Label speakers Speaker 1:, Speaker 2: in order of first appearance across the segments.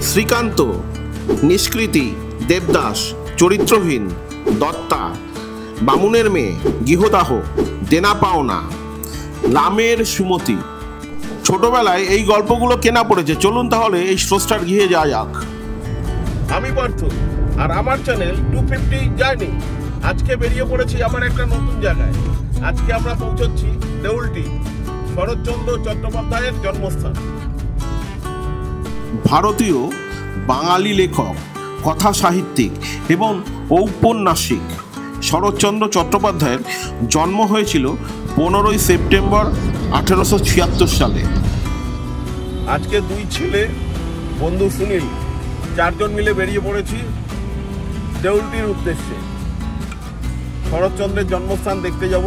Speaker 1: শ্রীকান্ত, নিষ্কৃতি, দেবদাস, চরিত্রহীন, দত্তা, বামুনের মেয়ে, গৃহদাহ, দেনা পাওনা, রামের সুমতি। ছোটবেলায় এই গল্পগুলো কেনা পড়েছে। চলুন তাহলে এই স্রষ্টার গৃহে যাওয়া যাক। আমি পার্থ, আর আমার চ্যানেল 250 জার্নি। আজকে বেরিয়ে পড়েছি আমার একটা নতুন জায়গায়। আজকে আমরা পৌঁছচ্ছি দেউলটি, শরৎচন্দ্র চট্টোপাধ্যায়ের জন্মস্থান। ভারতীয় বাঙালি লেখক, কথা সাহিত্যিক এবং ঔপন্যাসিক শরৎচন্দ্র চট্টোপাধ্যায়ের জন্ম হয়েছিল 15 সেপ্টেম্বর 1876 সালে। আজকে দুই ছেলে, বন্ধু সুনীল, 4 জন মিলে বেরিয়ে পড়েছি দেউলটির উদ্দেশ্যে। শরৎচন্দ্রের জন্মস্থান দেখতে যাব।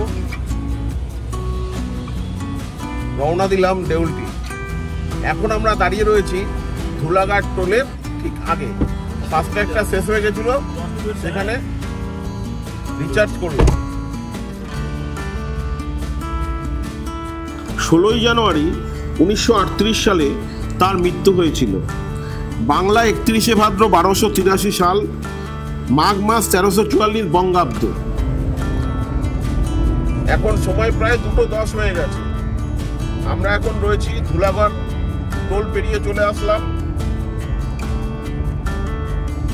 Speaker 1: রওনা দিলাম দেউলটি। এখন আমরা দাঁড়িয়ে রয়েছি ধুলাঘাট টোলের ঠিক আগে। ফাস্ট্যাগটা শেষ হয়ে গেছিল, সেখানে রিচার্জ করলাম। 16 জানুয়ারি 1938 সালে তার মৃত্যু হয়েছিল। বাংলা 31 ভাদ্র 1283 সাল, মাঘ মাস 1344 বঙ্গাব্দ। এখন সময় প্রায় 2:10 হয়ে গেছে। আমরা এখন রয়েছি ধুলাঘাট টোল পেরিয়ে চলে আসলাম।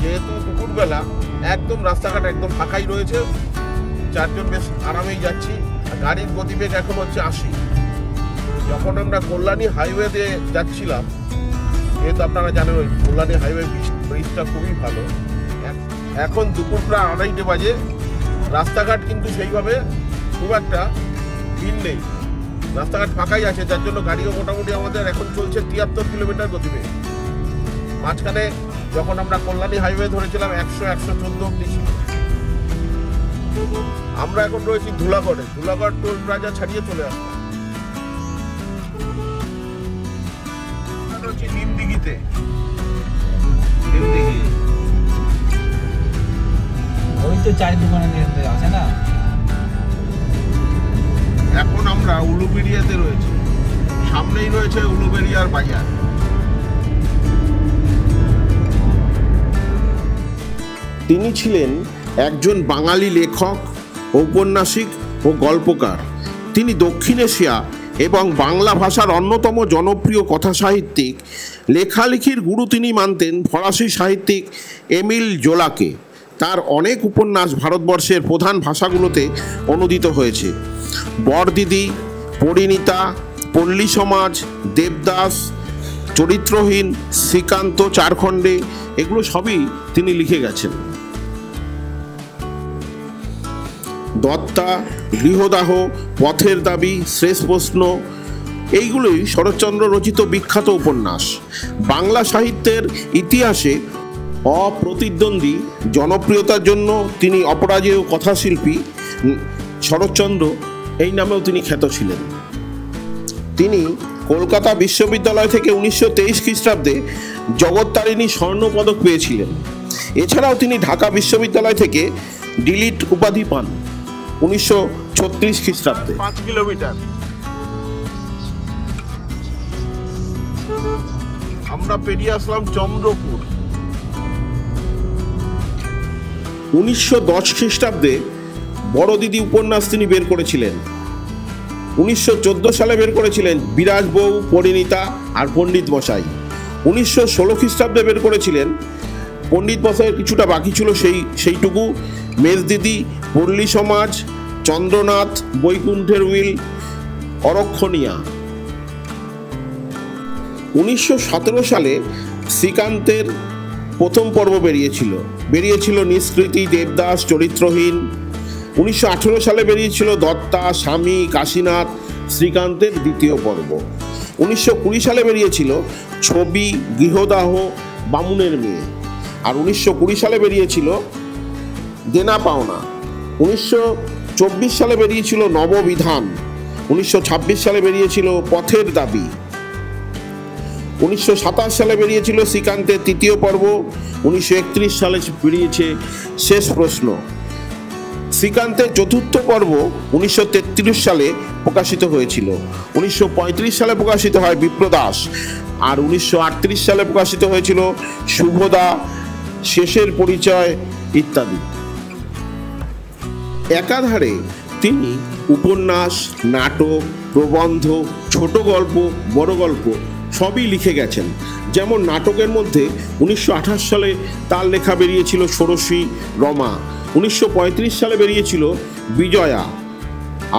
Speaker 1: যেহেতু দুপুরবেলা একদম রাস্তাঘাট একদম ফাঁকাই রয়েছে, 4 জন বেশ আরামেই যাচ্ছি। গাড়ির গতিবেগ এখন হচ্ছে 80। যখন আমরা কল্যাণী হাইওয়েতে যাচ্ছিলাম, যেহেতু আপনারা জানেন ওই কল্যাণী হাইওয়ে ব্রিজটা খুবই ভালো। এখন দুপুর প্রায় 2:30 বাজে। রাস্তাঘাট কিন্তু সেইভাবে খুব একটা ভিড় নেই, রাস্তাঘাট ফাঁকাই আছে, যার জন্য গাড়িও মোটামুটি আমাদের এখন চলছে 73 কিলোমিটার গতিবেগ। মাঝখানে যখন আমরা কল্যাণী হাইওয়ে ধরেছিলাম 100-114 অব্দি ছিল। আমরা এখন রয়েছি ধুলাগড়ে। ধুলাগড় টোল প্লাজা ছাড়িয়ে চলে আসলাম। নিমদিঘিতে,
Speaker 2: ওই তো চায়ের দোকানে আছে না।
Speaker 1: এখন আমরা উলুবেড়িয়াতে রয়েছি। সামনেই রয়েছে উলুবেড়িয়ার বাজার। তিনি ছিলেন একজন বাঙালি লেখক, ঔপন্যাসিক ও গল্পকার। তিনি দক্ষিণ এশিয়া এবং বাংলা ভাষার অন্যতম জনপ্রিয় কথা সাহিত্যিক। লেখালেখির গুরু তিনি মানতেন ফরাসি সাহিত্যিক এমিল জোলাকে। তার অনেক উপন্যাস ভারতবর্ষের প্রধান ভাষাগুলোতে অনুদিত হয়েছে। বরদিদি, পরিণীতা, পল্লী সমাজ, দেবদাস, চরিত্রহীন, শ্রীকান্ত, 4 খণ্ডে, এগুলো সবই তিনি লিখে গেছেন। দত্তা, গৃহদাহ, পথের দাবি, শেষ প্রশ্ন, এইগুলোই শরৎচন্দ্র রচিত বিখ্যাত উপন্যাস। বাংলা সাহিত্যের ইতিহাসে অপ্রতিদ্বন্দ্বী জনপ্রিয়তার জন্য তিনি অপরাজেয় কথাশিল্পী শরৎচন্দ্র এই নামেও তিনি খ্যাত ছিলেন। তিনি কলকাতা বিশ্ববিদ্যালয় থেকে 1923 খ্রিস্টাব্দে জগত্তারিণী স্বর্ণপদক পেয়েছিলেন। এছাড়াও তিনি ঢাকা বিশ্ববিদ্যালয় থেকে ডিলিট উপাধি পান 1936 খ্রিস্টাব্দে। 5 কিলোমিটার আমরা পেরিয়ে আসলাম চন্দ্রপুর। 1910 খ্রিস্টাব্দে বড় দিদি উপন্যাস তিনি বের করেছিলেন। 1914 সালে বের করেছিলেন বিরাজ বউ, পরিণীতা আর পণ্ডিত মশাই। 1916 খ্রিস্টাব্দে বের করেছিলেন পণ্ডিত মশাইয়ের কিছুটা বাকি ছিল সেইটুকু, মেজদিদি, পল্লী সমাজ, চন্দ্রনাথ, বৈকুণ্ঠের উইল, অরক্ষণীয়া। 1917 সালে শ্রীকান্তের প্রথম পর্ব বেরিয়েছিল নিষ্কৃতি, দেবদাস, চরিত্রহীন। 1918 সালে বেরিয়েছিল দত্তা, স্বামী, কাশীনাথ, শ্রীকান্তের দ্বিতীয় পর্ব। 1920 সালে বেরিয়েছিল ছবি, গৃহদাহ, বামুনের মেয়ে। আর 1920 সালে বেরিয়েছিল দেনা পাওনা। 1924 সালে বেরিয়েছিল নববিধান। 1926 সালে বেরিয়েছিল পথের দাবি। 1927 সালে বেরিয়েছিল শ্রীকান্তের তৃতীয় পর্ব। 1931 সালে বেরিয়েছে শেষ প্রশ্ন। শ্রীকান্তের চতুর্থ পর্ব 1933 সালে প্রকাশিত হয়েছিল। 1935 সালে প্রকাশিত হয় বিপ্রদাস। আর 1938 সালে প্রকাশিত হয়েছিল শুভদা, শেষের পরিচয় ইত্যাদি। একাধারে তিনি উপন্যাস, নাটক, প্রবন্ধ, ছোট গল্প, বড় গল্প সবই লিখে গেছেন। যেমন নাটকের মধ্যে 1928 সালে তার লেখা বেরিয়েছিল ষোড়শী, রমা। 1935 সালে বেরিয়েছিল বিজয়া।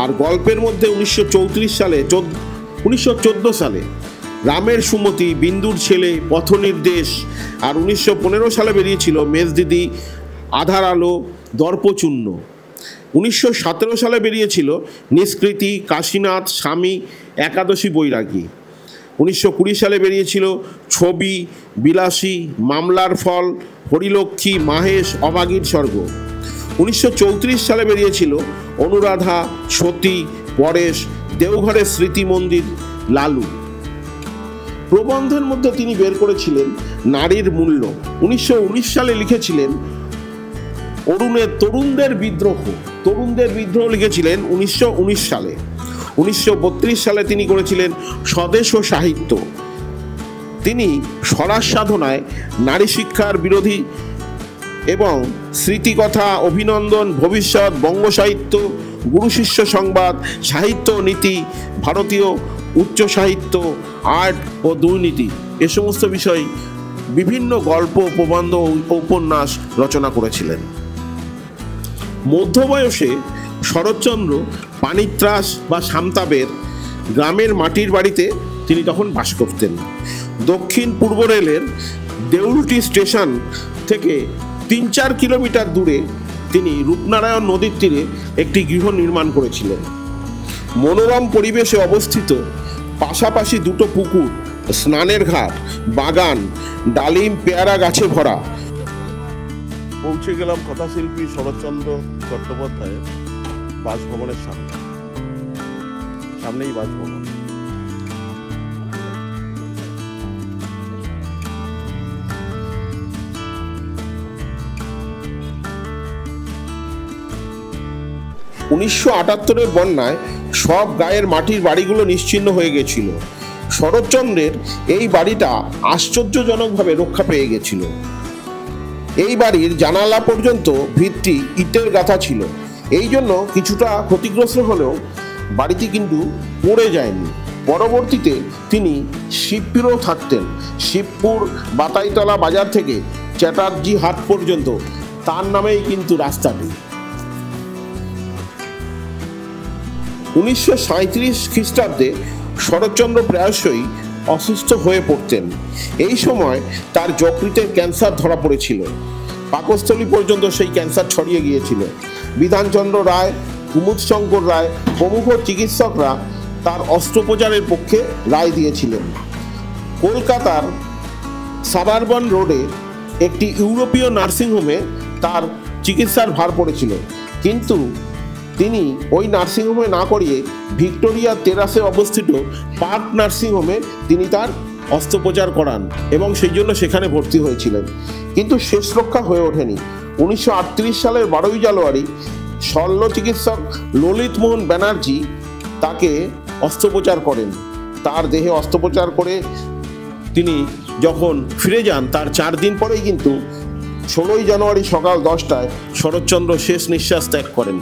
Speaker 1: আর গল্পের মধ্যে 1914 সালে রামের সুমতি, বিন্দুর ছেলে, পথনির্দেশ। আর 1915 সালে বেরিয়েছিল মেজদিদি, আধার আলো, দর্পচূর্ণ। 1917 সালে বেরিয়েছিল নিষ্কৃতি, কাশীনাথ, স্বামী, একাদশী বৈরাগী। 1920 সালে বেরিয়েছিল ছবি, বিলাসী, মামলার ফল, হরিলক্ষ্মী, মাহেশ, অভাগীর স্বর্গ। 1934 সালে বেরিয়েছিল অনুরাধা, সতী, পরেশ, দেওঘরের স্মৃতি মন্দির, লালু। প্রবন্ধের মধ্যে তিনি বের করেছিলেন নারীর মূল্য। 1919 সালে লিখেছিলেন অরুণের তরুণদের বিদ্রোহ। তরুণদের বিদ্রোহ লিখেছিলেন 1919 সালে। 1932 সালে তিনি করেছিলেন স্বদেশ ও সাহিত্য। তিনি স্বরাজ সাধনায় নারী শিক্ষার বিরোধী এবং স্মৃতিকথা, অভিনন্দন, ভবিষ্যৎ, বঙ্গ সাহিত্য, গুরু শিষ্য সংবাদ, সাহিত্য নীতি, ভারতীয় উচ্চ সাহিত্য, আর্ট ও দুর্নীতি এ সমস্ত বিষয় বিভিন্ন গল্প, প্রবন্ধ ও উপন্যাস রচনা করেছিলেন। মধ্যবয়সে শরৎচন্দ্র পানিত্রাস বা সামতাবের গ্রামের মাটির বাড়িতে তিনি তখন বাস করতেন। দক্ষিণ পূর্ব রেলের দেউলটি স্টেশন থেকে 3-4 কিলোমিটার দূরে তিনি রূপনারায়ণ নদীর তীরে একটি গৃহ নির্মাণ করেছিলেন। মনোরম পরিবেশে অবস্থিত, পাশাপাশি দুটো পুকুর, স্নানের ঘাট, বাগান, ডালিম, পেয়ারা গাছে ভরা। পৌঁছে গেলাম কথাশিল্পী শরৎচন্দ্র চট্টোপাধ্যায়ের বাসভবনের সামনেই বাসভবন। (1978) বন্যায় সব গায়ের মাটির বাড়িগুলো নিশ্চিহ্ন হয়ে গেছিল। শরৎচন্দ্রের এই বাড়িটা আশ্চর্যজনকভাবে রক্ষা পেয়ে গেছিল। এই বাড়ির জানালা পর্যন্ত ভিত্তি ইটের গাঁথা ছিল। এই জন্য কিছুটা ক্ষতিগ্রস্ত হলেও বাড়িটি কিন্তু পড়ে যায়নি। পরবর্তীতে তিনি শিবপুরেও থাকতেন। শিবপুর বাতাইতলা বাজার থেকে চ্যাটার্জি হাট পর্যন্ত তার নামেই কিন্তু রাস্তাটি। 1937 খ্রিস্টাব্দে শরৎচন্দ্র প্রায়শই অসুস্থ হয়ে পড়তেন। এই সময় তার যকৃতের ক্যান্সার ধরা পড়েছিল। পাকস্থলী পর্যন্ত সেই ক্যান্সার ছড়িয়ে গিয়েছিল। বিধানচন্দ্র রায়, কুমুদশঙ্কর রায় প্রমুখ চিকিৎসকরা তার অস্ত্রোপচারের পক্ষে রায় দিয়েছিলেন। কলকাতার সাবারবন রোডে একটি ইউরোপীয় নার্সিংহোমে তার চিকিৎসার ভার পড়েছিল, কিন্তু তিনি ওই নার্সিংহোমে না করিয়ে ভিক্টোরিয়া টেরাসে অবস্থিত পার্ক নার্সিংহোমে তিনি তার অস্ত্রোপচার করান এবং সেই জন্য সেখানে ভর্তি হয়েছিলেন, কিন্তু শেষ রক্ষা হয়ে ওঠেনি। 1938 সালের 12ই জানুয়ারি শল্য চিকিৎসক ললিত মোহন ব্যানার্জি তাকে অস্ত্রোপচার করেন। তার দেহে অস্ত্রোপচার করে তিনি যখন ফিরে যান, তার 4 দিন পরেই কিন্তু 16ই জানুয়ারি সকাল 10টায় শরৎচন্দ্র শেষ নিঃশ্বাস ত্যাগ করেন।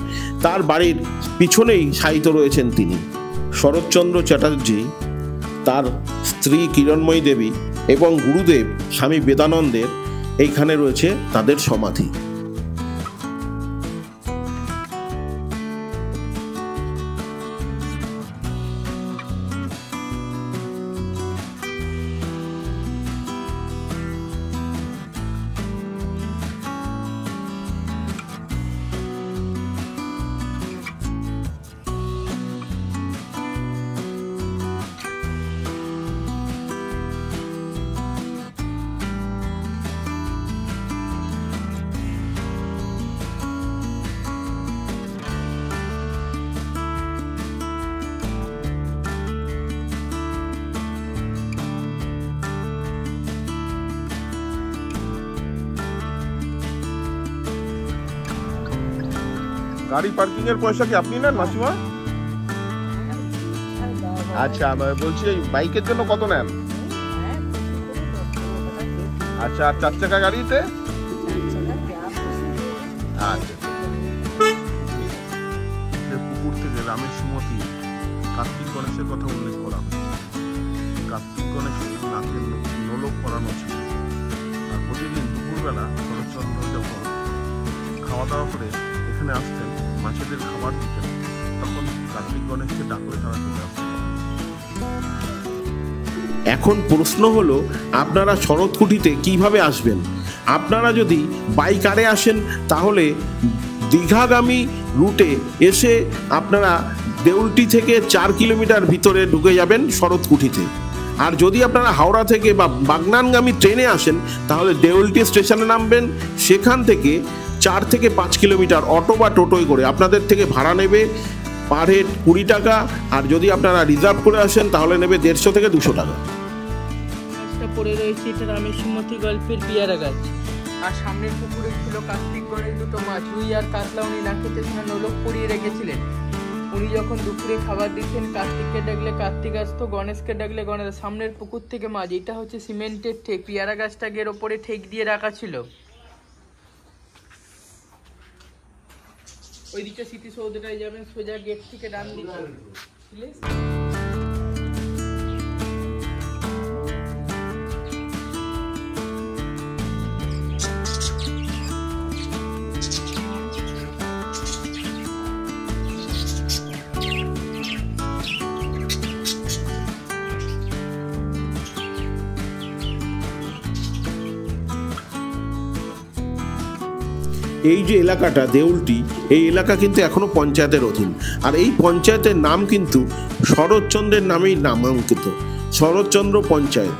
Speaker 1: তার বাড়ির পিছনেই শায়িত রয়েছেন তিনি। শরৎচন্দ্র চ্যাটার্জি, তার স্ত্রী কিরণময়ী দেবী এবং গুরুদেব স্বামী বেদানন্দের এইখানে রয়েছে তাদের সমাধি। গাড়ি পার্কিং এর পয়সা কি আপনি নেন মাসিমা? আচ্ছা, বলছি এই বাইকের জন্য কত নেন? আচ্ছা, আর 4 চাকা গাড়িতে? আচ্ছা, পুকুর থেকে রামের সুমতি কার্তিক গণেশের কথা উল্লেখ করা হয়। কার্তিক গণেশের নাকের নোলক পরানো ছিল। আর প্রতিদিন দুপুরবেলা শরৎচন্দ্র যখন খাওয়া দাওয়া করে এখানে আসতেন, মাছেদের খাবার দিতেন, তখন কার্তিক গণেশকে ডাকলে তারা চলে আসতেন।
Speaker 3: এখন প্রশ্ন হলো, আপনারা শরৎকুঠিতে কিভাবে আসবেন? আপনারা যদি বাই কারে আসেন তাহলে দীঘাগামী রুটে এসে আপনারা দেউলটি থেকে 4 কিলোমিটার ভিতরে ঢুকে যাবেন শরৎকুঠিতে। আর যদি আপনারা হাওড়া থেকে বা বাগনানগামী ট্রেনে আসেন তাহলে দেউলটি স্টেশনে নামবেন। সেখান থেকে 4 থেকে 5 কিলোমিটার অটো বা টোটোয় করে আপনাদের থেকে ভাড়া নেবে পার হেড 20 টাকা। আর যদি আপনারা রিজার্ভ করে আসেন তাহলে নেবে 150 থেকে 200 টাকা।
Speaker 4: পড়ে রয়েছে এটা রামের সুমতি গল্পের পেয়ারা গাছ। আর সামনের পুকুরে ছিল কার্তিক গণেশ দুটো মাছ, রুই আর কাতলা। উনি না খেতে শুনে নোলক পরিয়ে রেখেছিলেন। উনি যখন দুপুরে খাবার দিচ্ছেন, কার্তিককে ডাকলে কার্তিক আসতো, গণেশকে ডাকলে গণেশ। সামনের পুকুর থেকে মাছ। এটা হচ্ছে সিমেন্টের ঠেক। পেয়ারা গাছটাকে এর ওপরে ঠেক দিয়ে রাখা ছিল। ওইদিকে স্মৃতিসৌধটায় যাবেন, সোজা গেট থেকে ডান দিকে।
Speaker 3: এই যে এলাকাটা দেউলটি, এই এলাকা কিন্তু এখনো পঞ্চায়েতের অধীন। আর এই পঞ্চায়েতের নাম কিন্তু শরৎচন্দ্রের নামেই নামাঙ্কিত, শরৎচন্দ্র পঞ্চায়েত।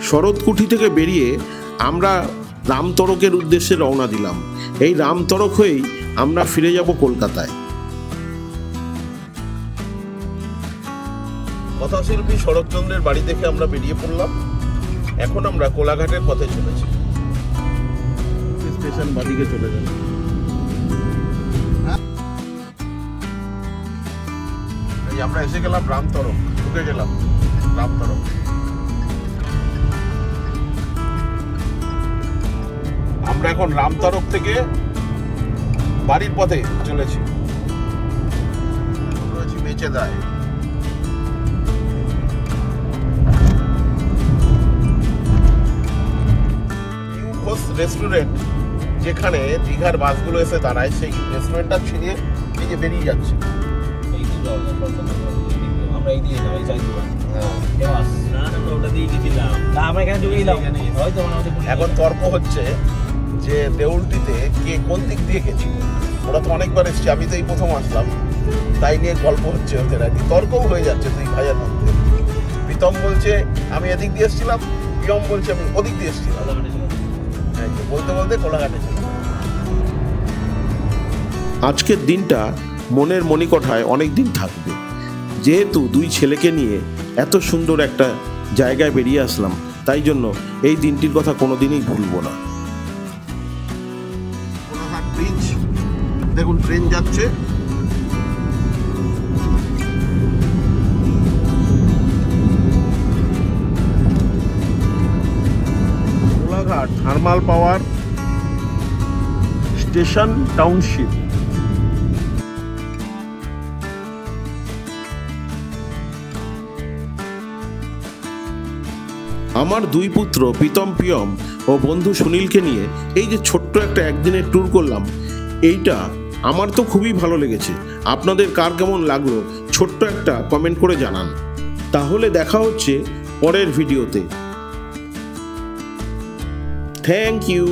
Speaker 3: শরৎকুঠি থেকে বেরিয়ে আমরা রামতরকের উদ্দেশ্যে রওনা দিলাম। এই রামতরক হয়েই আমরা ফিরে যাব কলকাতায়।
Speaker 1: কথাশিল্পী শরৎচন্দ্রের বাড়ি থেকে আমরা বেরিয়ে পড়লাম। এখন আমরা কোলাঘাটের পথে চলেছি।
Speaker 3: স্টেশন বাদিকে চলে যাবে।
Speaker 1: আমরা এসে গেলাম রামতরক, ঢুকে গেলাম রামতরক। আমরা এখন রামতরক থেকে বাড়ির পথে চলেছি। বেঁচে দেয় রেস্টুরেন্ট, যেখানে দীঘার বাসগুলো এসে দাঁড়ায়, সেই রেস্টুরেন্টটা ছিঁড়ে এই যে বেরিয়ে যাচ্ছে। এখন তর্ক হচ্ছে যে দেউলটিতে কে কোন দিক দিয়ে গেছিল। ওরা তো অনেকবার এসছে, আমি তো এই প্রথম আসলাম, তাই নিয়ে গল্প হচ্ছে ওদের আর কি। তর্কও হয়ে যাচ্ছে দুই ভাইয়ের মধ্যে। প্রীতম বলছে আমি এদিক দিয়ে এসেছিলাম, প্রিয়ম বলছে আমি ওদিক দিয়ে এসেছিলাম। বলতে বলতে কোলাঘাটে ছিল।
Speaker 3: আজকের দিনটা মনের মণিকোঠায় অনেক দিন থাকবে। যেহেতু দুই ছেলেকে নিয়ে এত সুন্দর একটা জায়গায় বেরিয়ে আসলাম, তাই জন্য এই দিনটির কথা কোনোদিনই ভুলবো না।
Speaker 1: কোলাঘাট ব্রিজ দেখুন, ট্রেন যাচ্ছে। Kolaghat thermal power station township.
Speaker 3: আমার দুই পুত্র প্রীতম প্রিয়ম ও বন্ধু সুনীলকে নিয়ে এই যে ছোট্ট একটা একদিনের ট্যুর করলাম, এইটা আমার তো খুবই ভালো লেগেছে। আপনাদের কার কেমন লাগলো ছোট্ট একটা কমেন্ট করে জানান। তাহলে দেখা হচ্ছে পরের ভিডিওতে। Thank you.